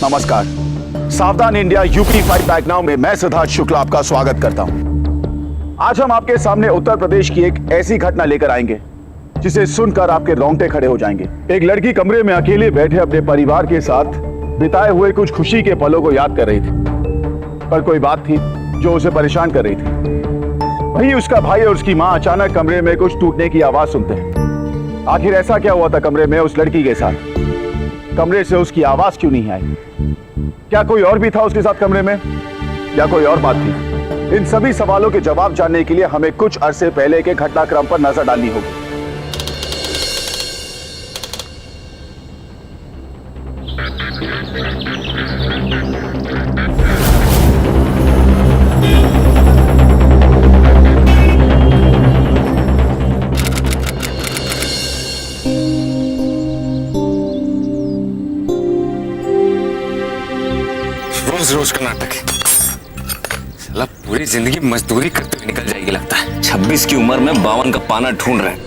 नमस्कार, सावधान India UP fight back now में मैं सिद्धार्थ शुक्ला आपका स्वागत करता हूं। आज हम आपके सामने उत्तर प्रदेश की एक ऐसी घटना लेकर आएंगे जिसे सुनकर आपके रोंगटे खड़े हो जाएंगे। एक लड़की कमरे में अकेले बैठे अपने परिवार के साथ बिताए हुए कुछ खुशी के पलों को याद कर रही थी, पर कोई बात थी जो उसे परेशान कर रही थी। वहीं उसका भाई और उसकी मां अचानक कमरे में कुछ टूटने की आवाज सुनते हैं। आखिर ऐसा क्या हुआ था कमरे में उस लड़की के साथ? कमरे से उसकी आवाज क्यों नहीं आई? क्या कोई और भी था उसके साथ कमरे में, या कोई और बात थी? इन सभी सवालों के जवाब जानने के लिए हमें कुछ अरसे पहले के घटनाक्रम पर नजर डालनी होगी। रोज का नाटक है। साला पूरी जिंदगी मजदूरी करते हुए निकल जाएगी लगता है। 26 की उम्र में 52 का पाना ढूंढ रहे हैं।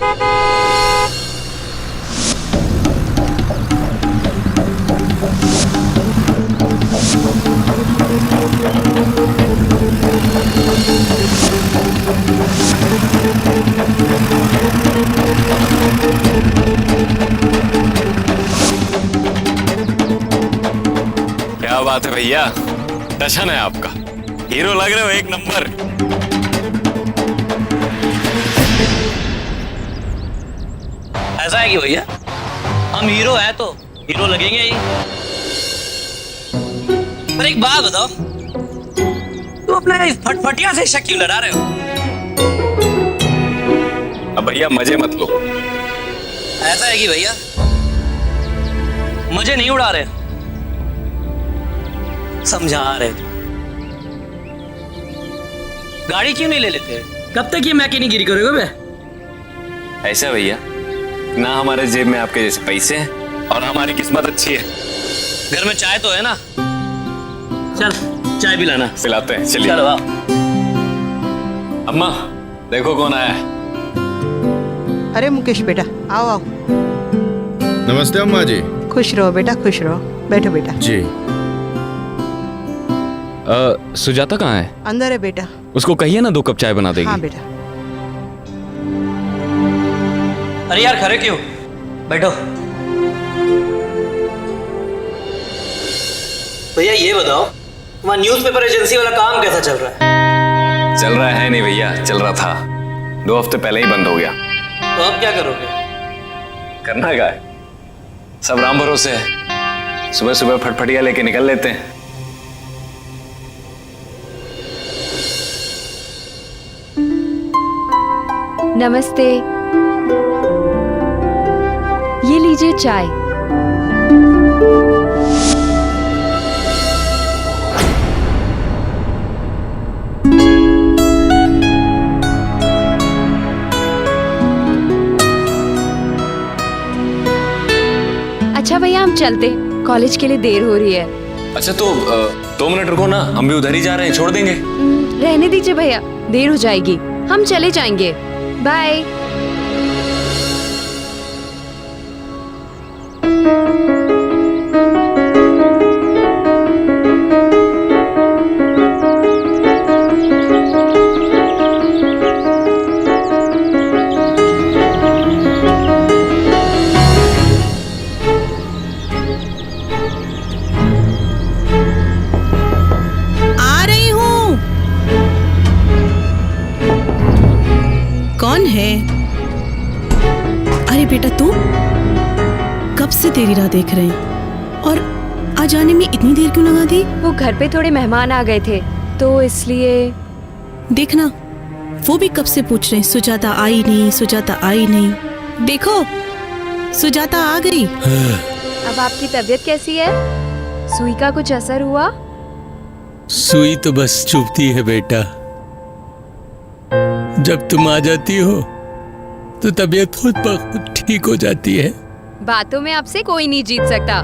क्या बात है भैया, दर्शन है आपका। हीरो लग रहे हो एक नंबर। ऐसा है कि भैया हम हीरो हैं तो हीरो लगेंगे ही। पर एक बात बताओ, तुम अपना इस फटफटिया से शक क्यों लड़ा रहे हो? अब भैया मजे मत लो। ऐसा है कि भैया मुझे नहीं उड़ा रहे, समझा रहे। गाड़ी क्यों नहीं ले लेते? कब तक ये मैकेनिकगिरी करोगे बे? ऐसा भैया, ना हमारे जेब में आपके जैसे पैसे हैं और हमारी किस्मत अच्छी है। घर में चाय तो है ना? चल चाय पिलाना। पिलाते हैं, चलिए। चलो आओ। अम्मा देखो कौन आया है। अरे मुकेश बेटा, आओ आओ। नमस्ते अम्मा जी। खुश रहो बेटा, खुश रहो। बैठो बेटा। जी। सुजाता कहाँ है? अंदर है बेटा। उसको कहिए ना 2 कप चाय बना देगी। हाँ बेटा। अरे यार खड़े क्यों? बैठो। भैया ये बताओ, तुम्हारा न्यूज़पेपर एजेंसी वाला काम कैसा चल रहा है? चल रहा है नहीं भैया, चल रहा था। 2 हफ्ते पहले ही बंद हो गया। तो अब क्या करोगे? करना क्या है, सब राम भरोसे है। सुबह सुबह फटफटिया लेके निकल लेते हैं। नमस्ते, ये लीजिए चाय। अच्छा भैया हम चलते, कॉलेज के लिए देर हो रही है। अच्छा तो 2 मिनट रुको ना, हम भी उधर ही जा रहे हैं, छोड़ देंगे। रहने दीजिए भैया, देर हो जाएगी, हम चले जाएंगे। बाय। आ रही हूँ। कौन है? अरे बेटा तू, कब से तेरी राह देख रहे हैं और आज आने में इतनी देर क्यों लगा दी? वो घर पे थोड़े मेहमान आ गए थे तो इसलिए। देखना, वो भी कब से पूछ रहे हैं, सुजाता आई नहीं, सुजाता आई नहीं। देखो, सुजाता आ गई। अब आपकी तबीयत कैसी है? सुई का कुछ असर हुआ? सुई तो बस चुभती है बेटा। जब तुम आ जाती हो तो तबीयत खुद ब खुद ठीक हो जाती है। बातों में आपसे कोई नहीं जीत सकता।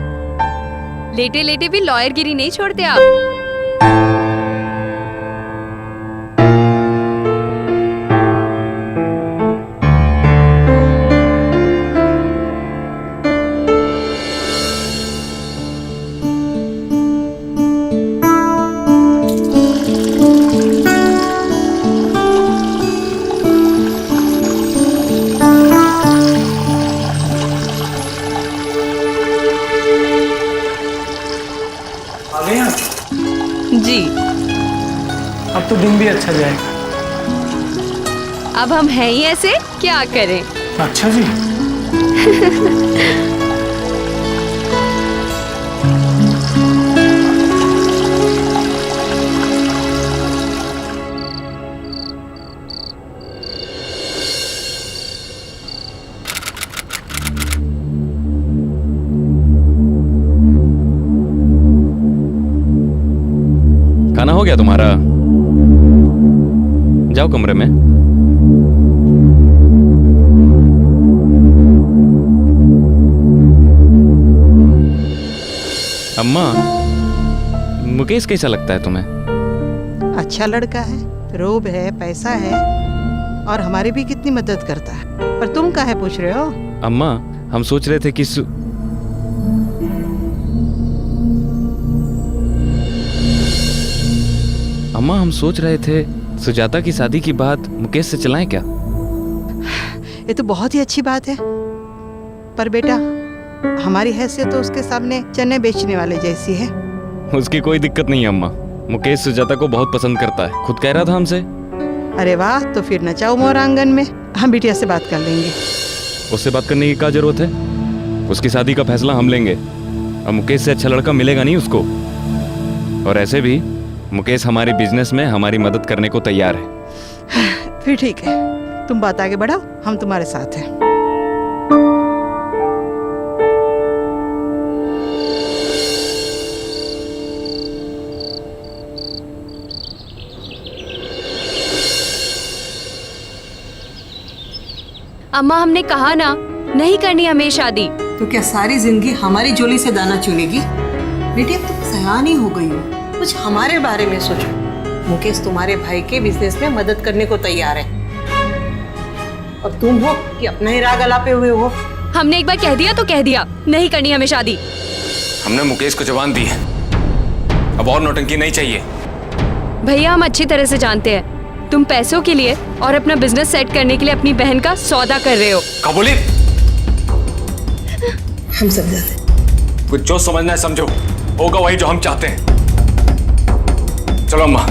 लेटे लेटे भी लॉयरगिरी नहीं छोड़ते आप। जी, अब तो दिन भी अच्छा जाएगा। अब हम हैं ही ऐसे, क्या करें। अच्छा जी। खाना हो गया तुम्हारा? जाओ कमरे में। अम्मा, मुकेश कैसा लगता है तुम्हें? अच्छा लड़का है, रोब है, पैसा है और हमारी भी कितनी मदद करता है। पर तुम काहे पूछ रहे हो? अम्मा, हम सोच रहे थे कि अम्मा, हम सोच रहे थे सुजाता की शादी की बात मुकेश से चलाएं क्या? ये तो बहुत ही अच्छी बात है, पर बेटा हमारी हैसियत तो उसके सामने चने बेचने वाले जैसी है। उसकी कोई दिक्कत नहीं है अम्मा। मुकेश सुजाता को बहुत पसंद करता है, खुद कह रहा था हमसे। अरे वाह, तो फिर नचाओ मोर आंगन में। हम बिटिया से बात कर लेंगे। उससे बात करने की क्या जरूरत है? उसकी शादी का फैसला हम लेंगे। अब मुकेश से अच्छा लड़का मिलेगा नहीं उसको। और ऐसे भी मुकेश हमारे बिजनेस में हमारी मदद करने को तैयार है। फिर ठीक है, तुम बात आगे बढ़ाओ, हम तुम्हारे साथ हैं। अम्मा, हमने कहा ना, नहीं करनी हमें शादी। तो क्या सारी जिंदगी हमारी झोली से दाना चुनेगी? बेटी अब तुम सयानी हो गई हो, कुछ हमारे बारे में सोचो। मुकेश तुम्हारे भाई के बिजनेस में मदद करने को तैयार है और तुम हो कि अपना ही राग अलापे हुए हो। हमने एक बार कह दिया तो कह दिया, नहीं करनी हमें शादी। हमने मुकेश को जवान दी है, अब और नौटंकी नहीं चाहिए। भैया, हम अच्छी तरह से जानते हैं तुम पैसों के लिए और अपना बिजनेस सेट करने के लिए अपनी बहन का सौदा कर रहे हो। कबूली। हम समझाते। कुछ जो समझना है समझो, होगा वही जो हम चाहते हैं। चलो अम्मा।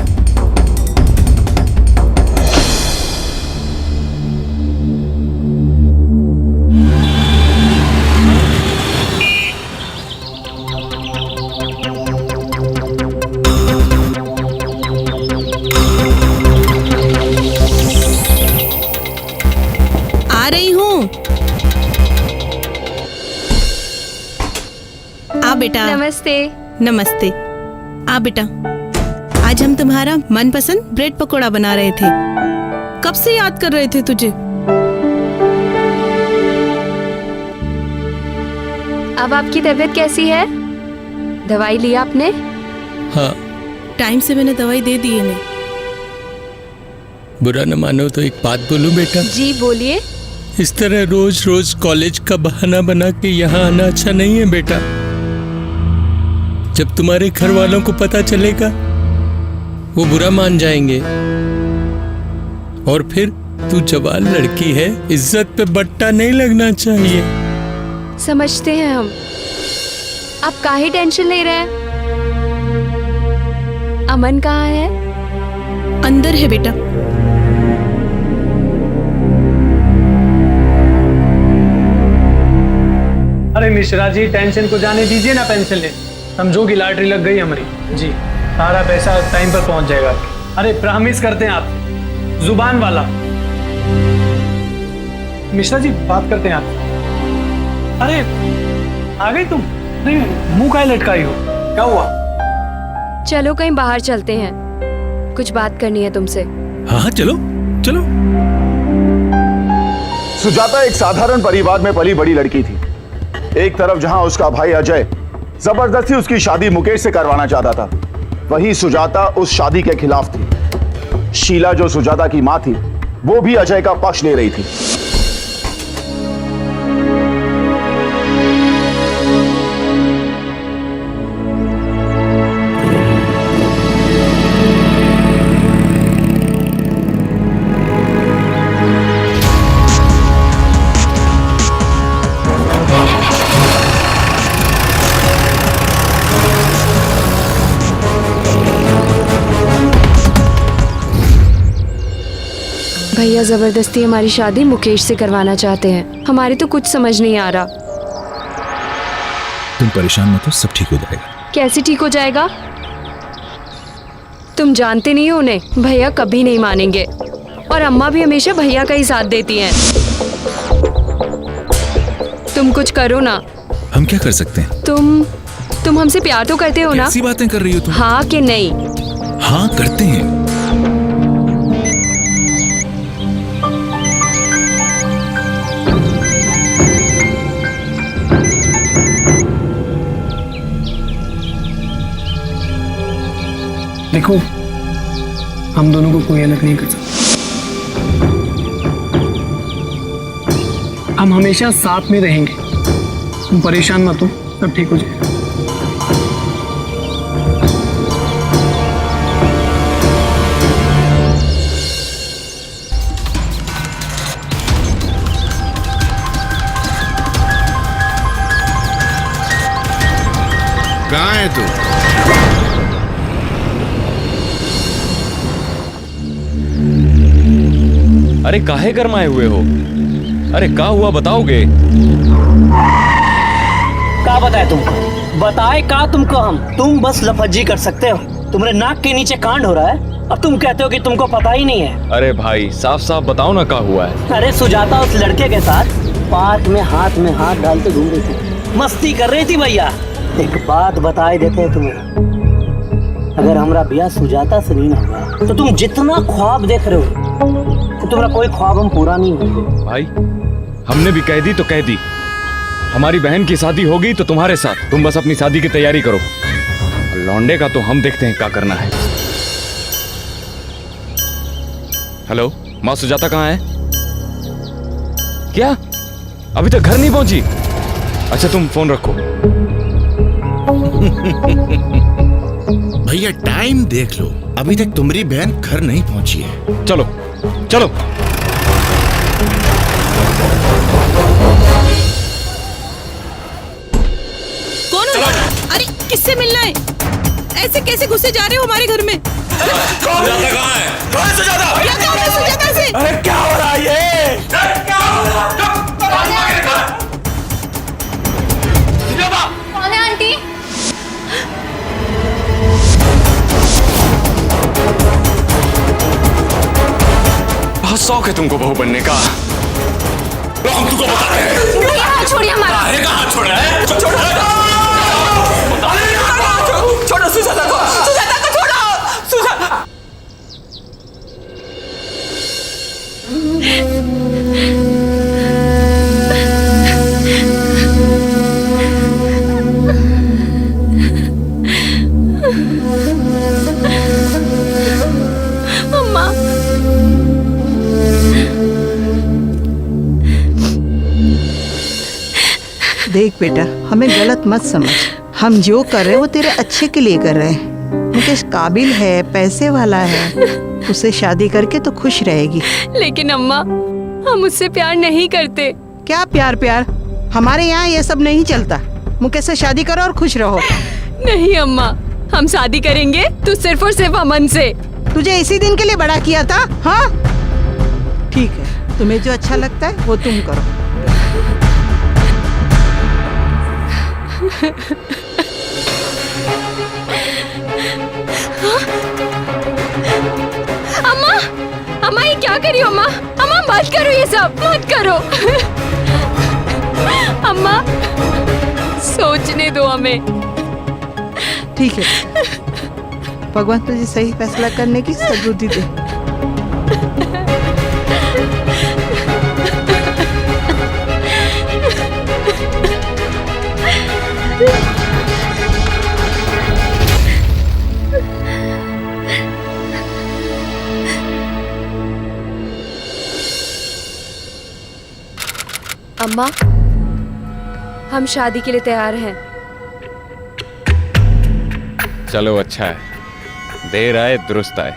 आ रही हूँ। आ बेटा। नमस्ते। नमस्ते। आ बेटा, आज हम तुम्हारा मनपसंद ब्रेड पकोड़ा बना रहे थे। कब से याद कर रहे थे तुझे। अब आपकी तबीयत कैसी है? दवाई लिया आपने? हाँ, टाइम से मैंने दवाई दे दी इन्हें। बुरा न मानो तो एक बात बोलूं बेटा? जी बोलिए। इस तरह रोज रोज कॉलेज का बहाना बना के यहाँ आना अच्छा नहीं है बेटा। जब तुम्हारे घर वालों को पता चलेगा वो बुरा मान जाएंगे, और फिर तू जवान लड़की है, इज्जत पे बट्टा नहीं लगना चाहिए। समझते हैं हम, आप काहे टेंशन ले रहे हैं? अमन कहाँ है? अंदर है बेटा। अरे मिश्रा जी, टेंशन को जाने दीजिए ना, पेंशन ले। समझो कि लॉटरी लग गई हमारी जी। सारा पैसा टाइम पर पहुंच जाएगा। अरे प्रॉमिस करते हैं आप, जुबान वाला। मिश्रा जी बात करते हैं आप। अरे आ गई तुम? नहीं, मुंह काहे लटकाई हो? क्या हुआ? चलो कहीं बाहर चलते हैं, कुछ बात करनी है तुमसे। हाँ चलो चलो। सुजाता एक साधारण परिवार में पली बड़ी लड़की थी। एक तरफ जहां उसका भाई अजय जबरदस्ती उसकी शादी मुकेश से करवाना चाहता था, वहीं सुजाता उस शादी के खिलाफ थी। शीला जो सुजाता की मां थी, वो भी अजय का पक्ष ले रही थी। भैया जबरदस्ती हमारी शादी मुकेश से करवाना चाहते हैं। हमारी तो कुछ समझ नहीं आ रहा। तुम परेशान मत हो, सब ठीक हो जाएगा। कैसे ठीक हो जाएगा? तुम जानते नहीं हो उन्हें, भैया कभी नहीं मानेंगे, और अम्मा भी हमेशा भैया का ही साथ देती हैं। तुम कुछ करो ना। हम क्या कर सकते हैं? तुम हमसे प्यार तो करते हो ना? कैसी बातें कर रही हो तुम? हाँ कि नहीं? हाँ करते हैं। देखो, हम दोनों को कोई अलग नहीं कर सकता। हम हमेशा साथ में रहेंगे। तुम परेशान मत हो, सब ठीक हो जाएगा। कहाँ है तू? अरे काहे गरमाए हुए हो? अरे का हुआ बताओगे? क्या बताए तुमको? बताए का तुमको हम? तुम बस लफज्जी कर सकते हो। तुम्हारे नाक के नीचे कांड हो रहा है, अब तुम कहते हो कि तुमको पता ही नहीं है। अरे भाई साफ साफ बताओ ना, का हुआ है? अरे सुजाता उस लड़के के साथ पार्क में हाथ डालते घूम रही थी, मस्ती कर रही थी भैया। एक बात बताए देते हैं तुम्हें, अगर हमारा ब्याह सुजाता से नहीं होगा तो तुम जितना ख्वाब देख रहे हो तो तुम्हारा कोई ख्वाब हम पूरा नहीं होंगे। भाई हमने भी कह दी तो कह दी, हमारी बहन की शादी होगी तो तुम्हारे साथ। तुम बस अपनी शादी की तैयारी करो, लौंडे का तो हम देखते हैं क्या करना है। हेलो, माँ सुजाता कहाँ है? क्या अभी तक घर नहीं पहुंची? अच्छा तुम फोन रखो। भैया टाइम देख लो, अभी तक तुम्हारी बहन घर नहीं पहुंची है। चलो चलो। कौन हो? अरे किससे मिलना है? ऐसे कैसे घुसे जा रहे हो हमारे घर में? सुजाता कहाँ है? कौन है सुजाता? क्या काम है सुजाता से? अरे क्या हो रहा है ये? क्या हो रहा है? कौन है आंटी? बहुत शौक है तुमको बहू बनने का। हम तुमको बताते हैं। छोड़िए हमारा। अरे कहाँ छोड़ा है? छोड़ो सुजाता को, सुजाता को छोड़ो, सुजाता। देख बेटा, हमें गलत मत समझ। हम जो कर रहे हैं वो तेरे अच्छे के लिए कर रहे हैं। मुकेश काबिल है, पैसे वाला है, उसे शादी करके तो खुश रहेगी। लेकिन अम्मा, हम उससे प्यार नहीं करते। क्या प्यार प्यार, हमारे यहाँ ये सब नहीं चलता। मुकेश से शादी करो और खुश रहो। नहीं अम्मा, हम शादी करेंगे तो सिर्फ और सिर्फ अमन से। तुझे इसी दिन के लिए बड़ा किया था। हाँ ठीक है, तुम्हें जो अच्छा लगता है वो तुम करो। अम्मा, अम्मा ये क्या करी हो अम्मा? अम्मा मत करो, ये सब मत करो। अम्मा सोचने दो हमें। ठीक है, भगवान तुझे सही फैसला करने की सद्बुद्धि दे। अम्मा, हम शादी के लिए तैयार हैं। चलो अच्छा है, देर आए दुरुस्त आए।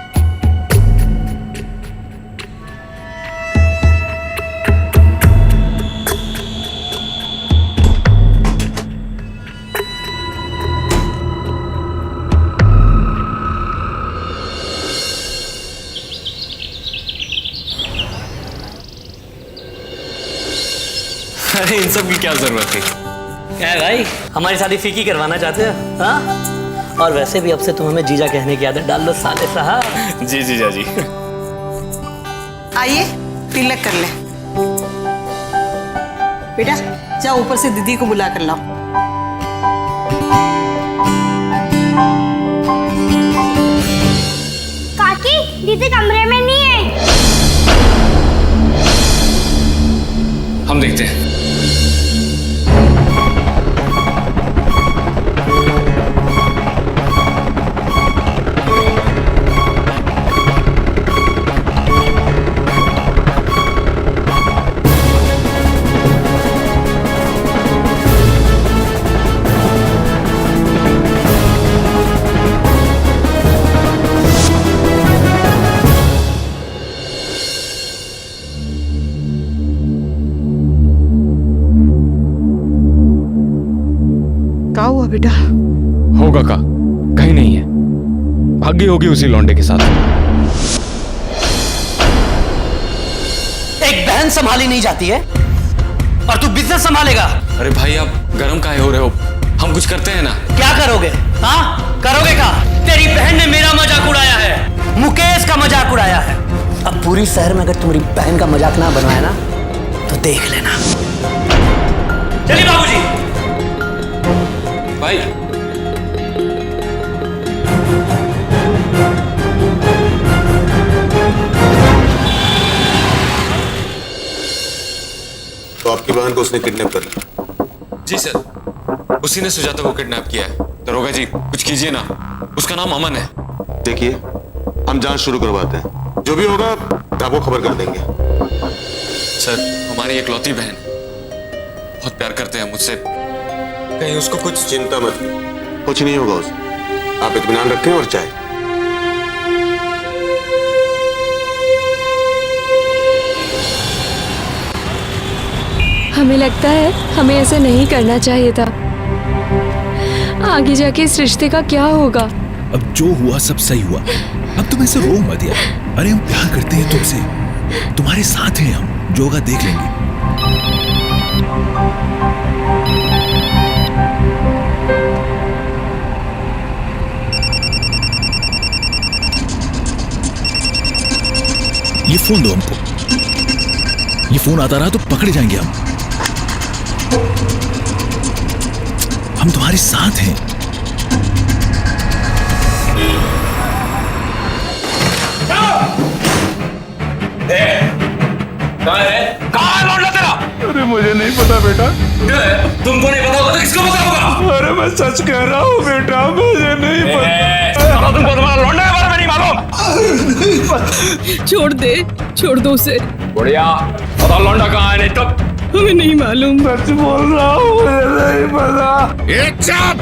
अरे इन सब की क्या जरूरत थी? क्या है भाई, हमारी शादी फीकी करवाना चाहते हो? हाँ, और वैसे भी अब से तुम हमें जीजा कहने की आदत डाल लो साले साहब। जी जीजा जी। आइए तिलक कर ले। बेटा जाओ ऊपर से दीदी को बुला कर लाओ। काकी, दीदी कमरे में नहीं है। हम देखते हैं। क्या हुआ बेटा? होगा का कहीं नहीं है, भागी होगी उसी लौंडे के साथ। एक बहन संभाली नहीं जाती है और तू बिजनेस संभालेगा? अरे भाई आप गरम काहे हो रहे हो? हम कुछ करते हैं ना। क्या करोगे? हाँ करोगे क्या? तेरी बहन ने मेरा मजाक उड़ाया है, मुकेश का मजाक उड़ाया है। अब पूरी शहर में अगर तुम्हारी बहन का मजाक ना बनवाया ना तो देख लेना। चलिए बाबूजी। भाई तो आपकी बहन को उसने किडनैप कर लिया? जी सर, उसी ने सुजाता को किडनैप किया है। दरोगा जी कुछ कीजिए ना, उसका नाम अमन है। देखिए हम जांच शुरू करवाते हैं, जो भी होगा आपको खबर कर देंगे। सर हमारी इकलौती बहन बहुत प्यार करते हैं मुझसे, कहीं उसको कुछ। चिंता मत कीजिए, कुछ नहीं होगा उसे, आप इत्मीनान रखें और चाहे। हमें लगता है हमें ऐसा नहीं करना चाहिए था। आगे जाके इस रिश्ते का क्या होगा? अब जो हुआ सब सही हुआ, अब तुम ऐसे रो मत यार। अरे हम प्यार करते हैं तुमसे, तुम्हारे साथ हैं हम, जो होगा देख लेंगे। ये फोन दो हमको, ये फोन आता रहा तो पकड़े जाएंगे हम तुम्हारे साथ हैं। कहाँ है लौंडा तेरा? अरे मुझे नहीं पता बेटा। तुमको नहीं पता होगा तो किसको पता होगा? अरे मैं सच कह रहा हूँ बेटा, मुझे नहीं पता। तुमको तुम्हारा लौंडा के बारे में नहीं मालूम? छोड़ दे, छोड़ दो उसे। बढ़िया, पता लौंडा कहाँ है? नहीं तो हमें नहीं मालूम। सच बोल रहा हूँ, मुझे नहीं पता। एक चुप!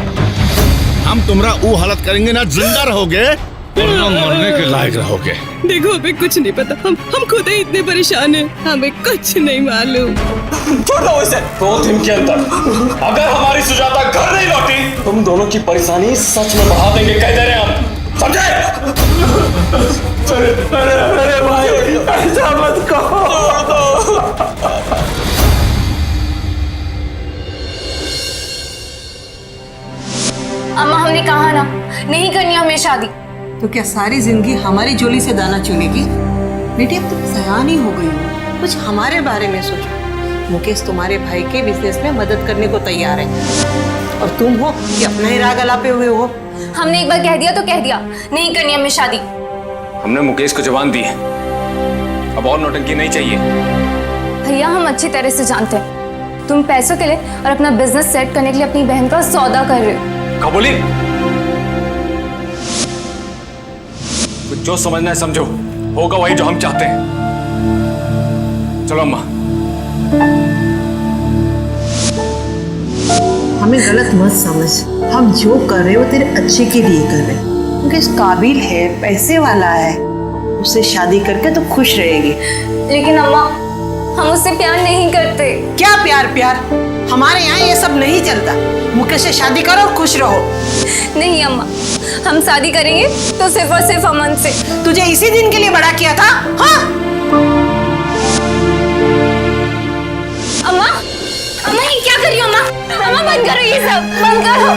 हम तुम्हारा वो हालत करेंगे ना, जिंदा रहोगे और ना मरने के लायक रहोगे। देखो हमें कुछ नहीं पता, हम खुद ही इतने परेशान हैं, हमें कुछ नहीं मालूम। छोड़ दो इसे। 2 दिन के अंदर अगर हमारी सुजाता घर नहीं लौटी, तुम दोनों की परेशानी सच में बढ़ा देंगे, कह दे रहे हैं हम, समझे? अरे भाई, ऐसा मत कहो। अम्मा हमने कहा ना, नहीं करनी हमें शादी। तो क्या सारी जिंदगी हमारी झोली से दाना चुनेगी? बेटी अब तुम सयान ही हो गई हो, कुछ हमारे बारे में सोचो। मुकेश तुम्हारे भाई के बिजनेस में मदद करने को तैयार है और तुम हो कि अपना ही राग अलापे हुए हो। हमने एक बार कह दिया तो कह दिया, नहीं करनी हमें शादी। हमने मुकेश को जबान दी है, अब और नौटंकी नहीं चाहिए। भैया हम अच्छी तरह से जानते हैं, तुम पैसों के लिए और अपना बिजनेस सेट करने के लिए अपनी बहन का सौदा कर रहे हो। कबूली, जो समझना है समझो, होगा वही जो हम चाहते हैं। चलो अम्मा। हमें गलत मत समझ, हम जो कर रहे हैं वो तेरे अच्छे के लिए कर रहे हैं। मुकेश काबिल है, पैसे वाला है, उससे शादी करके तो खुश रहेगी। लेकिन अम्मा हम उससे प्यार नहीं करते। क्या प्यार? हमारे यहाँ ये सब नहीं चलता। मुकेश से शादी करो और खुश रहो। नहीं अम्मा, हम शादी करेंगे तो सिर्फ और सिर्फ अमन से। तुझे इसी दिन के लिए बड़ा किया था। हाँ? अम्मा, अम्मा ये क्या कर रही हो अम्मा? अम्मा बंद करो ये सब, बंद करो।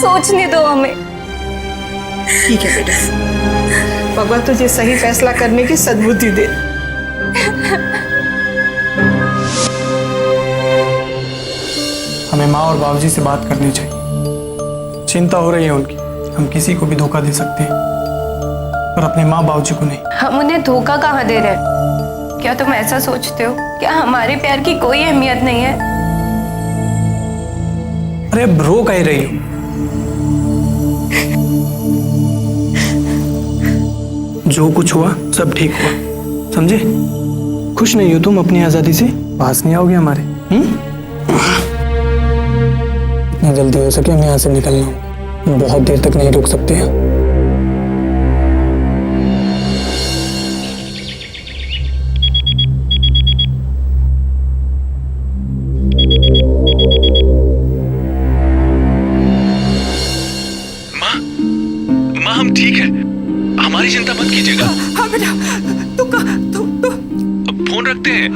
सोचने दो हमें। ठीक है बेटा, भगवान तुझे सही फैसला करने की सद्बुद्धि दे। हमें माँ और बाबूजी से बात करनी चाहिए। चिंता हो रही है उनकी, हम किसी को भी धोखा दे सकते हैं पर अपने माँ बाबूजी को नहीं। हम उन्हें धोखा कहाँ दे रहे हैं? क्या तुम ऐसा सोचते हो? क्या हमारे प्यार की कोई अहमियत नहीं है? अरे अब रो कह रही हो? जो कुछ हुआ सब ठीक हुआ, समझे? खुश नहीं हो तुम अपनी आजादी से? पास नहीं आओगे हमारे? जितना जल्दी हो सके हमें यहाँ से निकलना हो, बहुत देर तक नहीं रुक सकते हैं। माँ हम ठीक है, हमारी चिंता मत कीजिएगा। हाँ बेटा, तू फोन रखते हैं।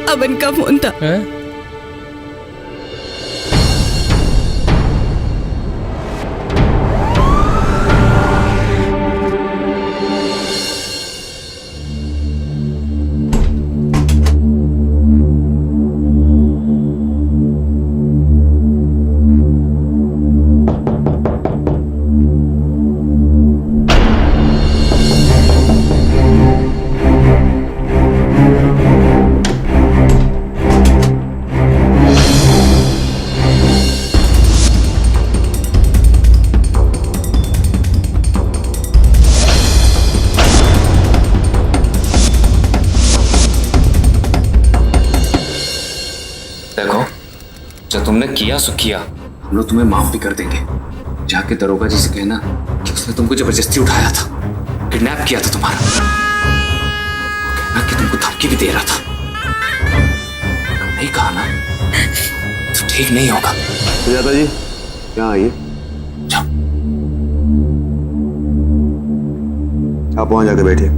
अमन का फोन था। देखो, जो तुमने किया सो किया, हम लोग तुम्हें माफ भी कर देंगे। जाके दरोगा जी से कहना कि उसने तुमको जबरदस्ती उठाया था, किडनैप किया था तुम्हारा। कहना कि तुमको धमकी भी दे रहा था। नहीं कहा ना तो ठीक नहीं होगा। सुजाता जी यहाँ आइए। आप वहां जाके बैठिए।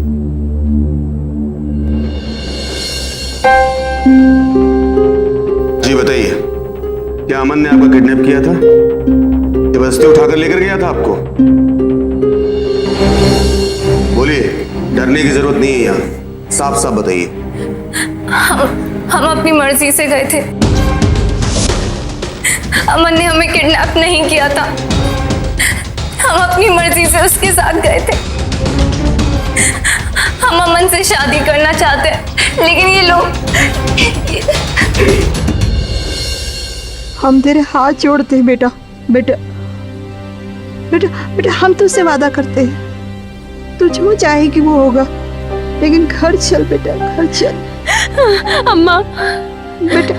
जी बताइए, क्या अमन ने आपका किडनैप किया था? जबरदस्ती उठाकर लेकर गया था आपको? बोलिए, डरने की जरूरत नहीं है यहाँ, साफ साफ बताइए। हम अपनी मर्जी से गए थे। अमन ने हमें किडनैप नहीं किया था, हम अपनी मर्जी से उसके साथ गए थे। हम अमन से शादी करना चाहते हैं, लेकिन ये लोग हम तेरे हाथ जोड़ते हैं बेटा। बेटा बेटा बेटा, हम तुझसे वादा करते हैं, तू जो चाहेगी वो होगा, लेकिन घर चल बेटा, घर चल। अम्मा बेटा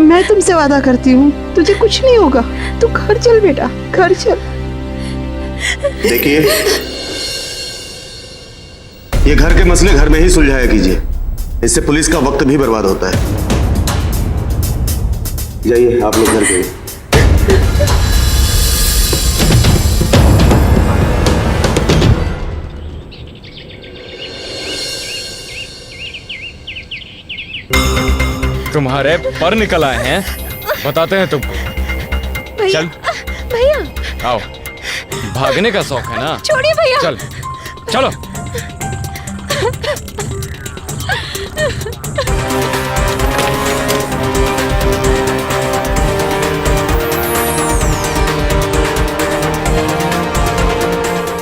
मैं तुमसे वादा करती हूँ, तुझे कुछ नहीं होगा, तू घर चल बेटा, घर चल। देखिए, ये घर के मसले घर में ही सुलझाया कीजिए, इससे पुलिस का वक्त भी बर्बाद होता है। जाइए आप लोग घर जाइए। तुम्हारे पर निकल आए हैं, बताते हैं तुम। चल भैया, आओ, भागने का शौक है ना? छोड़िए भैया। चल चलो।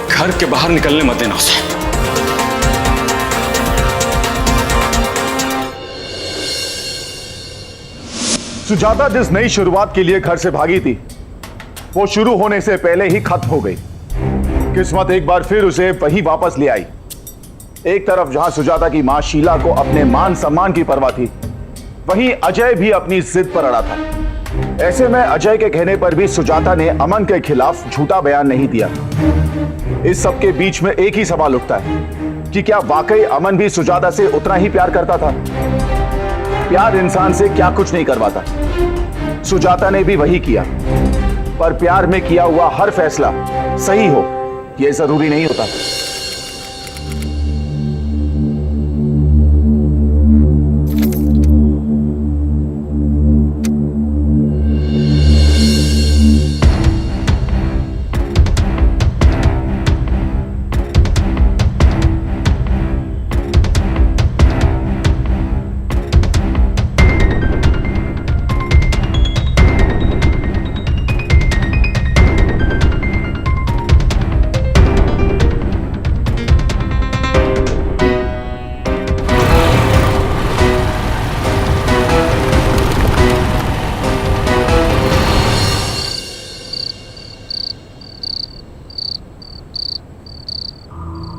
घर के बाहर निकलने मत देना उसे। सुजाता जिस नई शुरुआत के लिए घर से भागी थी, वो शुरू होने से पहले ही खत्म हो गई। किस्मत एक बार फिर उसे वही वापस ले आई। एक तरफ जहां सुजाता की मां शीला को अपने मान सम्मान की परवाह थी, वहीं अजय भी अपनी जिद पर अड़ा था। ऐसे में अजय के कहने पर भी सुजाता ने अमन के खिलाफ झूठा बयान नहीं दिया। इस सब के बीच में एक ही सवाल उठता है कि क्या वाकई अमन भी सुजाता से उतना ही प्यार करता था? प्यार इंसान से क्या कुछ नहीं करवाता। सुजाता ने भी वही किया, पर प्यार में किया हुआ हर फैसला सही हो यह जरूरी नहीं होता।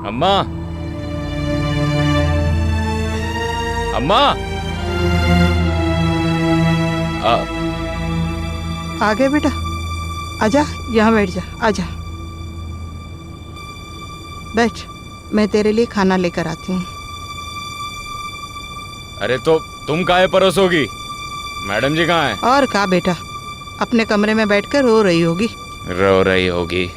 अम्मा, अम्मा, आ गए बेटा, आजा, यहाँ बैठ जा, आजा बैठ, मैं तेरे लिए खाना लेकर आती हूँ। अरे तो तुम काहे परोसोगी? मैडम जी कहाँ हैं? और कहा बेटा, अपने कमरे में बैठकर रो रही होगी। रो रही होगी?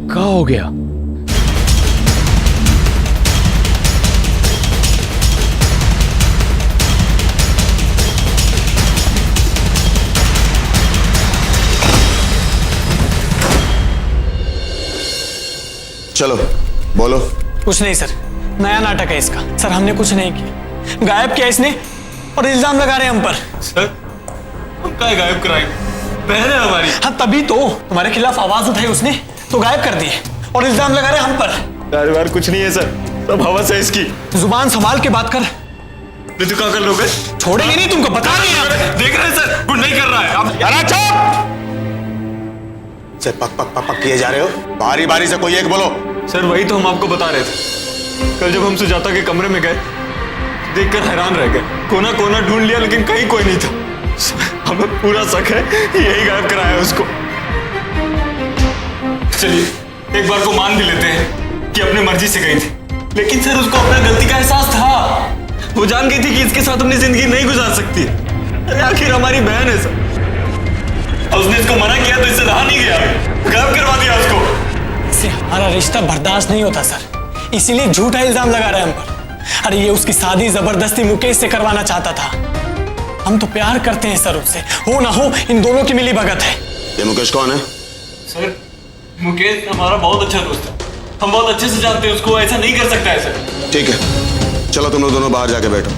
क्या हो गया? चलो बोलो। कुछ नहीं सर, नया नाटक है इसका। सर हमने कुछ नहीं किया, गायब किया इसने और इल्जाम लगा रहे हैं हम पर। सर हम क्या गायब कराएंगे? बहन है हमारी। हाँ तभी तो तुम्हारे खिलाफ आवाज उठाई उसने तो गायब कर दिए और इल्जाम लगा रहे हम पर। यार बार कुछ नहीं है सर, सब हवस है इसकी। जुबान संभाल के बात कर। तो क्या कर लोगे? छोड़ेंगे नहीं, तुमको बता रहे हैं। देख रहे हैं सर, कुछ नहीं कर रहा है। अब सर पक पक पक पक किए जा रहे हो, बारी बारी से कोई एक बोलो। सर वही तो हम आपको बता रहे थे। कल जब हम सुजाता के कमरे में गए, देखकर हैरान रह गए। कोना कोना ढूंढ लिया लेकिन कहीं कोई नहीं था। हमें पूरा शक है यही गायब कराया उसको। चलिए एक बार को मान भी लेते हैं कि अपने मर्जी से गई थी, लेकिन सर उसको अपना गलती का एहसास था। वो जान गई थी कि इसके साथ अपनी जिंदगी नहीं गुजार सकती। अरे आखिर हमारी बहन है सर, और उसने इसको मना किया तो इससे रहा नहीं गया, गायब करवा दिया उसको। इससे हमारा रिश्ता बर्दाश्त नहीं होता सर, इसीलिए झूठा इल्जाम लगा रहे हैं हम पर। अरे ये उसकी शादी जबरदस्ती मुकेश से करवाना चाहता था। हम तो प्यार करते हैं सर उससे, हो ना हो इन दोनों की मिली भगत है। ये मुकेश कौन है? सर मुकेश हमारा बहुत अच्छा दोस्त है, हम बहुत अच्छे से जानते हैं उसको, ऐसा नहीं कर सकता है सर। ठीक है, चलो तुम लोग दोनों बाहर जाके बैठो।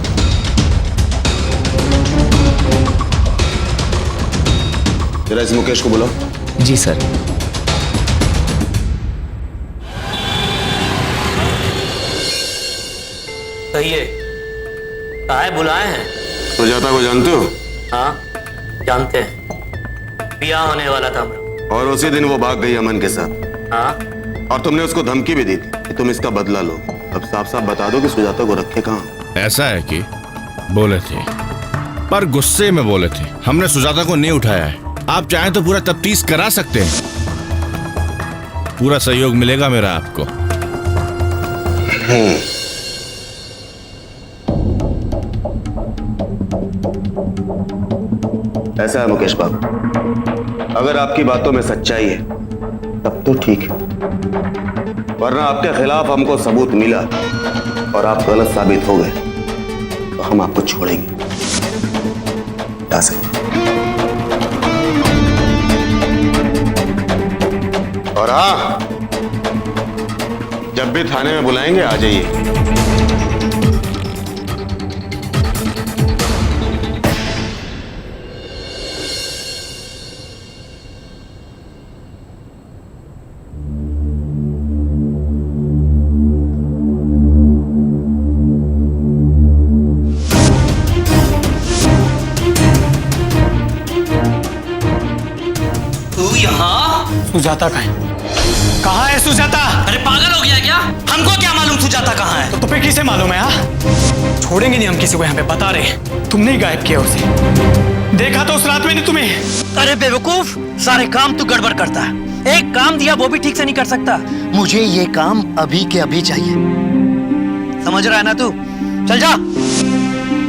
जरा इस मुकेश को बुलाओ। जी सर। सही है। काहे बुलाए हैं? सुजाता को जानते हो? हाँ, जानते हैं। ब्याह होने वाला था हमरा। और उसी दिन वो भाग गई अमन के साथ। हाँ, और तुमने उसको धमकी भी दी थी कि तुम इसका बदला लो। अब साफ साफ बता दो कि सुजाता को रखे कहाँ। ऐसा है कि बोले थे, पर गुस्से में बोले थे। हमने सुजाता को नहीं उठाया है। आप चाहें तो पूरा तफ्तीश करा सकते हैं। पूरा सहयोग मिलेगा मेरा आपको। ऐसा है मुकेश बाबू, अगर आपकी बातों में सच्चाई है तब तो ठीक है, वरना आपके खिलाफ हमको सबूत मिला और आप गलत साबित हो गए तो हम आपको छोड़ेंगे। जा सकते। और हाँ, जब भी थाने में बुलाएंगे आ जाइए। सुजाता कहाँ है सुजाता? अरे पागल हो गया क्या? हमको क्या मालूम सुजाता कहाँ है? तो तुम्हें किसे मालूम है? हाँ, छोड़ेंगे नहीं हम किसी को यहाँ पे, बता रहे। तुमने ही गायब किया उसे। देखा तो उस रात में नहीं तुम्हें। अरे बेवकूफ, सारे काम तू गड़बड़ करता है। एक काम दिया वो भी ठीक से नहीं कर सकता। मुझे ये काम अभी के अभी चाहिए, समझ रहा है ना तू? चल जा।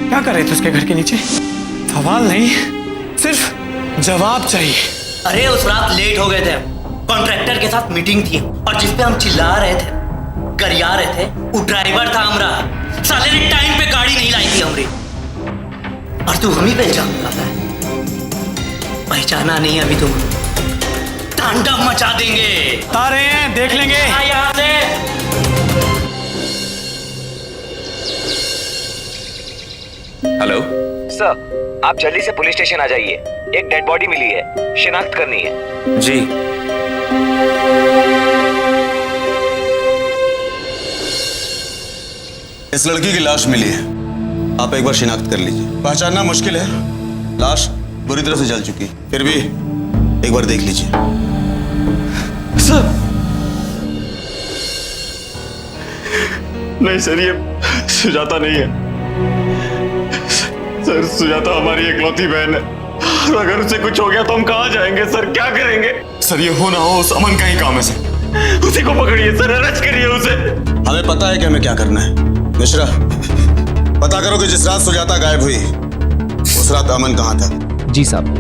क्या कर रहे थे उसके घर के नीचे? सवाल नहीं, सिर्फ जवाब चाहिए। अरे उस रात लेट हो गए थे, कॉन्ट्रैक्टर के साथ मीटिंग थी और जिस पे हम चिल्ला रहे थे, गरिया रहे थे, वो ड्राइवर था हमरा। साले ने टाइम पे गाड़ी नहीं लाई थी हमरी, और तू हम ही पहचान रहा है। पहचाना नहीं अभी तुम, तांडव मचा देंगे। तारे हैं, देख लेंगे। यहाँ से हेलो सर, आप जल्दी से पुलिस स्टेशन आ जाइए। एक डेड बॉडी मिली है, शिनाख्त करनी है। जी। इस लड़की की लाश मिली है, आप एक बार शिनाख्त कर लीजिए। पहचानना मुश्किल है, लाश बुरी तरह से जल चुकी है, फिर भी एक बार देख लीजिए। सर नहीं सर, ये सुजाता नहीं है सर। सुजाता हमारी इकलौती बहन है, और अगर उसे कुछ हो गया तो हम कहाँ जाएंगे सर? क्या करेंगे सर? ये हो ना हो उस अमन का ही काम है सर। उसी को पकड़िए सर, अरेस्ट करिए उसे। हमें पता है कि हमें क्या करना है। मिश्रा, पता करो कि जिस रात सुजाता गायब हुई उस रात अमन कहाँ था। जी साहब।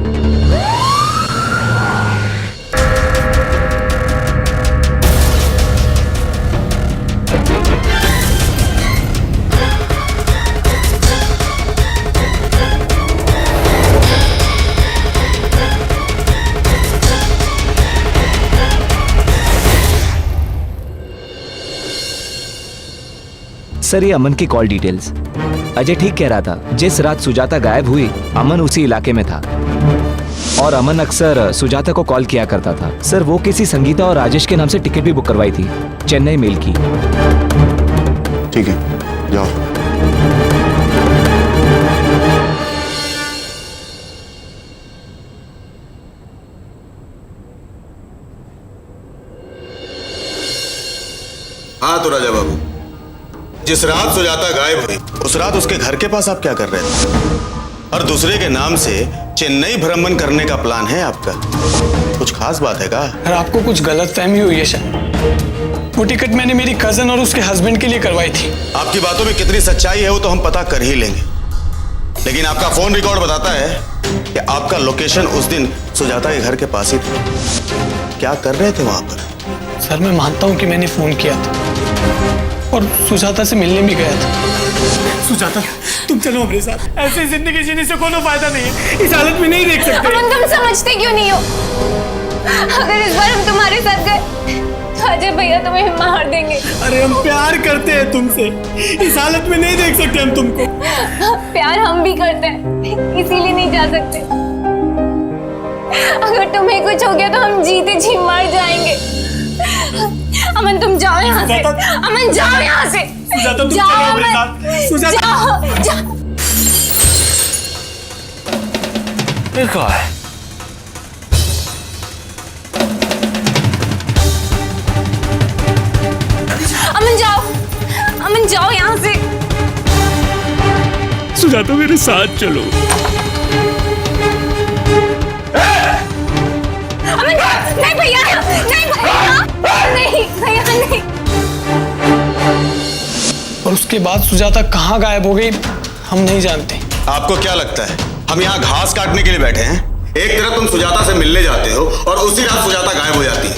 सर, ये अमन की कॉल डिटेल्स। अजय ठीक कह रहा था, जिस रात सुजाता गायब हुई अमन उसी इलाके में था और अमन अक्सर सुजाता को कॉल किया करता था। सर, वो किसी संगीता और राजेश के नाम से टिकट भी बुक करवाई थी, चेन्नई मेल की। ठीक है, जाओ। हाँ तो राजा बाबू, जिस रात सुजाता गायब हुई उस रात उसके घर के पास आप क्या कर रहे थे? और दूसरे के नाम से चेन्नई भ्रमण करने का प्लान है आपका? कुछ खास बात है क्या? अरे आपको कुछ गलतफहमी हुई है शायद। वो टिकट मैंने मेरी कजन और उसके हस्बैंड के लिए करवाई थी। आपकी बातों में कितनी सच्चाई है वो तो हम पता कर ही लेंगे, लेकिन आपका फोन रिकॉर्ड बताता है कि आपका लोकेशन उस दिन सुजाता के घर के पास ही था। क्या कर रहे थे वहां पर? सर, मैं मानता हूँ कि मैंने फोन किया था और सुजाता से मिलने भी गया था। सुजाता, तुम चलो हमारे साथ। ऐसे जिंदगी जीने से कोई फायदा नहीं है, इस हालत में नहीं देख सकते। अमन, तुम समझते क्यों नहीं हो? अगर इस बार हम तुम्हारे साथ गए तो अजय भैया तुम्हें मार देंगे। अरे हम प्यार करते हैं तुमसे, इस हालत में नहीं देख सकते हम तुमको। प्यार हम भी करते हैं, इसीलिए नहीं जा सकते। अगर तुम्हें कुछ हो गया तो हम जीते जी मर जाएंगे। अमन तुम जाओ यहाँ से। अमन जाओ यहाँ से। सुजाता तुम जाओ चलो मेरे अमन। साथ। सुजाता जाओ जाओ। ये क्या है? अमन जाओ। अमन जाओ यहाँ से। सुजाता मेरे साथ चलो। अमन नहीं भैया, नहीं भैया, नहीं भैया नहीं। और उसके बाद सुजाता कहाँ गायब हो गई हम नहीं जानते। आपको क्या लगता है हम यहाँ घास काटने के लिए बैठे हैं? एक तरफ तुम सुजाता से मिलने जाते हो और उसी रात सुजाता गायब हो जाती है।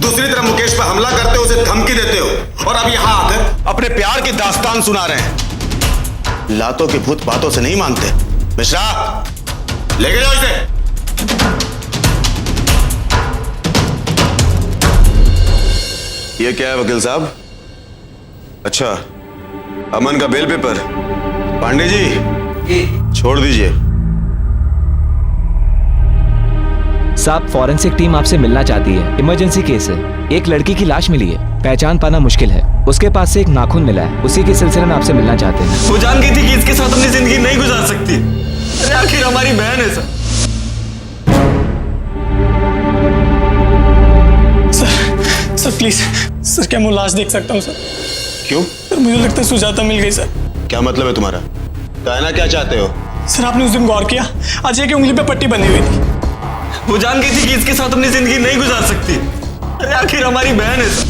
दूसरी तरफ मुकेश पर हमला करते हो, उसे धमकी देते हो और अब यहाँ आकर अपने प्यार की दास्तान सुना रहे हैं। लातों के भूत बातों से नहीं मानते। मिश्रा, लेके जाओ इसे। ये क्या है वकील साहब? अच्छा, अमन का बेल पेपर। पांडे जी छोड़ दीजिए। साहब, फॉरेंसिक टीम आपसे मिलना चाहती है। इमरजेंसी केस है। एक लड़की की लाश मिली है, पहचान पाना मुश्किल है। उसके पास से एक नाखून मिला है, उसी के सिलसिले में आपसे मिलना चाहते हैं। वो जान गई थी कि इसके साथ अपनी जिंदगी नहीं गुजार सकती। अरे आखिर हमारी बहन है सर। सर प्लीज सर, क्या मैं लाश देख सकता हूँ सर? क्यों? सर मुझे लगता है सुजाता मिल गई सर। क्या मतलब है तुम्हारा? कहना क्या चाहते हो? सर आपने उस दिन गौर किया, अजय की उंगली पे पट्टी बनी हुई थी। वो जान गई थी कि इसके साथ अपनी जिंदगी नहीं गुजार सकती। अरे आखिर हमारी बहन है सर।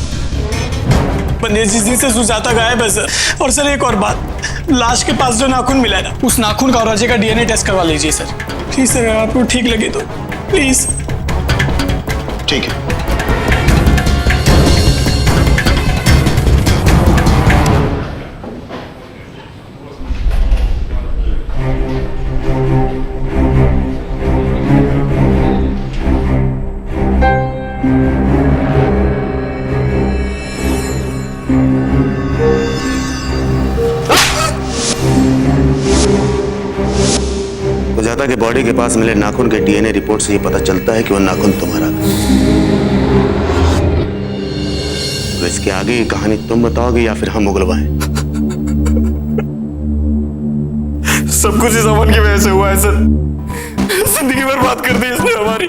बंदे जिस दिन से सुजाता गायब है सर। और सर एक और बात, लाश के पास जो नाखून मिला है ना, उस नाखून का और अजय का डीएनए टेस्ट करवा लीजिए सर प्लीज। सर अगर आपको ठीक लगे तो प्लीज। ठीक है। सुजाता के बॉडी के पास मिले नाखून के डीएनए रिपोर्ट से ये पता चलता है कि वो नाखून तुम्हारा था। तो इसके आगे की कहानी तुम बताओगे या फिर हम उगलवाएं? सब कुछ इस अमन की वजह से हुआ है सर। जिंदगी बर्बाद कर दी इसने हमारी।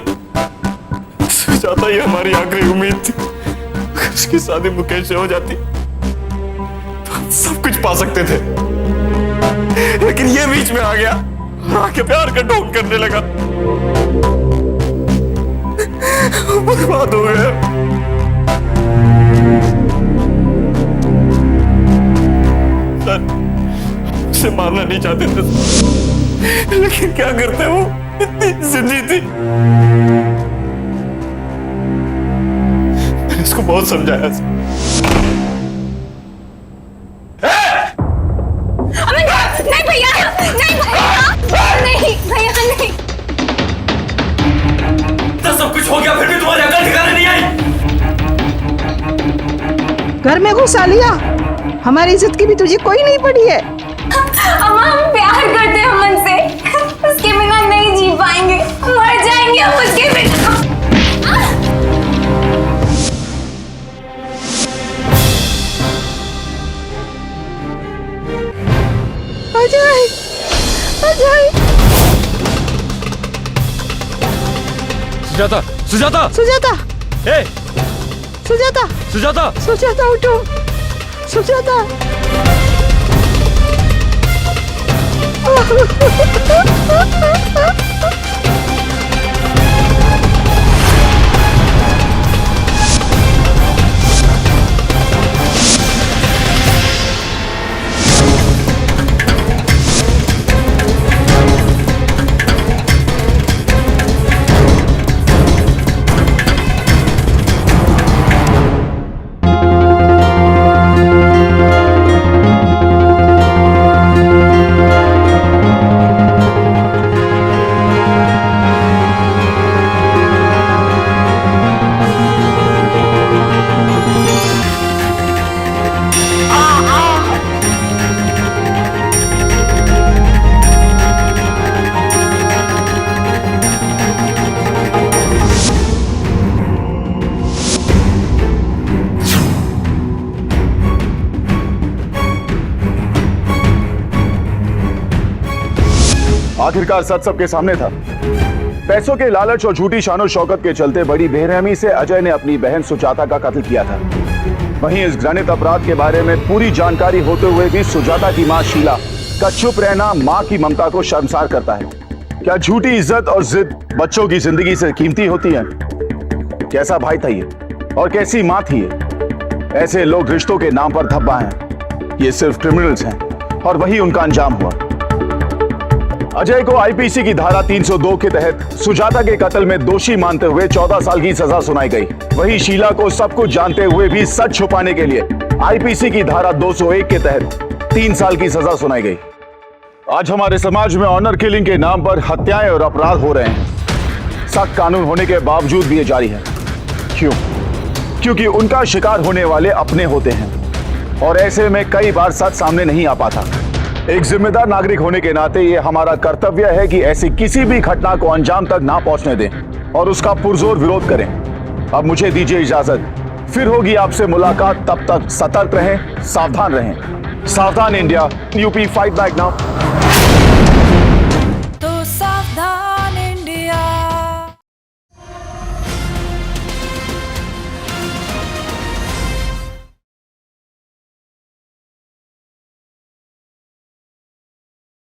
सुजाता ही हमारी आखिरी उम्मीद थी। उसकी शादी मुकेश से हो जाती तो हम सब कुछ पा सकते थे, लेकिन ये बीच में आ गया, आके प्यार का ढोंग करने लगा। बर्बाद हो गया। सर उसे मारना नहीं चाहते थे, लेकिन क्या करते वो इतनी जिंदगी थी। मैंने इसको बहुत समझाया। नहीं भैया, नहीं भैया, नहीं भैया नहीं। तो सब कुछ हो गया फिर भी तुम्हारी अकल ठिकाने नहीं आई। घर में घुसा लिया, हमारी इज्जत की भी तुझे कोई नहीं पड़ी है। अम्मा हम प्यार करते हैं अमन से, उसके बिना नहीं जी पाएंगे, मर जाएंगे हम उसके बिना। अजय, अजय, सुजाता, सुजाता, सुजाता, ए, सुजाता, सुजाता, सुजाता उठो, सुजाता। आखिरकार सच सबके सामने था। पैसों के लालच और झूठी शानो शौकत के चलते बड़ी बेरहमी से अजय ने अपनी बहन सुजाता का कत्ल किया था। वहीं इस घृणित अपराध के बारे में पूरी जानकारी होते हुए भी सुजाता की मां शीला का चुप रहना मां की ममता को शर्मसार करता है। क्या झूठी इज्जत और जिद बच्चों की जिंदगी से कीमती होती है? कैसा भाई था ये और कैसी मां थी ये? ऐसे लोग रिश्तों के नाम पर धब्बा हैं। ये सिर्फ क्रिमिनल्स हैं और वही उनका अंजाम हुआ। अजय को आईपीसी की धारा 302 के तहत सुजाता के कत्ल में दोषी मानते हुए 14 साल की सजा सुनाई गई। वहीं शीला को सब कुछ जानते हुए भी सच छुपाने के लिए आईपीसी की धारा 201 के तहत 3 साल की सजा सुनाई गई। आज हमारे समाज में ऑनर किलिंग के नाम पर हत्याएं और अपराध हो रहे हैं। सख्त कानून होने के बावजूद भी ये जारी है। क्यों? क्योंकि उनका शिकार होने वाले अपने होते हैं और ऐसे में कई बार सच सामने नहीं आ पाता। एक जिम्मेदार नागरिक होने के नाते ये हमारा कर्तव्य है कि ऐसी किसी भी घटना को अंजाम तक ना पहुंचने दें और उसका पुरजोर विरोध करें। अब मुझे दीजिए इजाजत, फिर होगी आपसे मुलाकात। तब तक सतर्क रहें, सावधान रहें। सावधान India, UP fight back now.